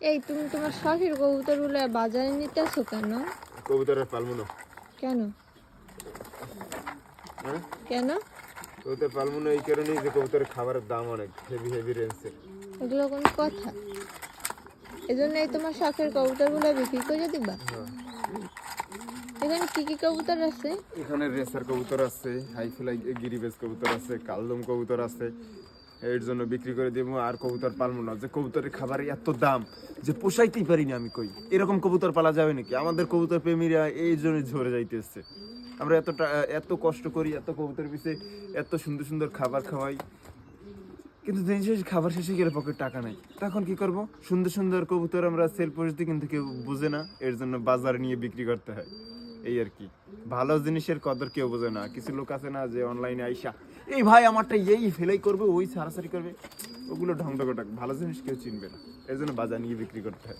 এই তুমি তোমার শখের কবুতরগুলো বাজারে নিতেছো কেন? কবুতরের পালবো না। কেন? হ্যাঁ, কেন? কবুতর পালবো না এই কারণেই যে কবুতরের খাবারের দাম অনেক হেভি হেভি রেঞ্জের। ওগুলো কোন কথা? এজন্যই তোমার শখের কবুতরগুলো বিক্রি করে দিবা? হ্যাঁ, এখানে কি কি কবুতর আছে? এখানে রেসার কবুতর আছে, হাই ফ্লাই গিরিবেজ কবুতর আছে, কালদম কবুতর আছে। এর জন্য বিক্রি করে দেবো আর কবুতর পালবো না। যে কবুতরের খাবারের এত দাম যে পোষাইতেই পারি না আমি। কই এরকম কবুতর পালা যাবে নাকি? আমাদের কবুতর প্রেমীরা এই জন্য ঝরে যাইতেছে। আমরা এত কষ্ট করি, এত কবুতর পিছে এত সুন্দর সুন্দর খাবার খাওয়াই, কিন্তু দিন শেষে খাবার শেষে গেলে পকেট টাকা নাই। তখন কি করব? সুন্দর সুন্দর কবুতর আমরা সেল পরিস্থিতি কিন্তু কেউ বুঝে না, এর জন্য বাজারে নিয়ে বিক্রি করতে হয়। এই আর কি, ভালো জিনিসের কদর কেউ বোঝে না। কিছু লোক আছে না যে অনলাইনে আইসা এই ভাই আমারটা এই ফেলাই করবে, ওই সারাসারি করবে, ওগুলো ঢং ঢকটাক, ভালো জিনিস কেউ চিনবে না, এর জন্য বাজার নিয়ে বিক্রি করতে হয়।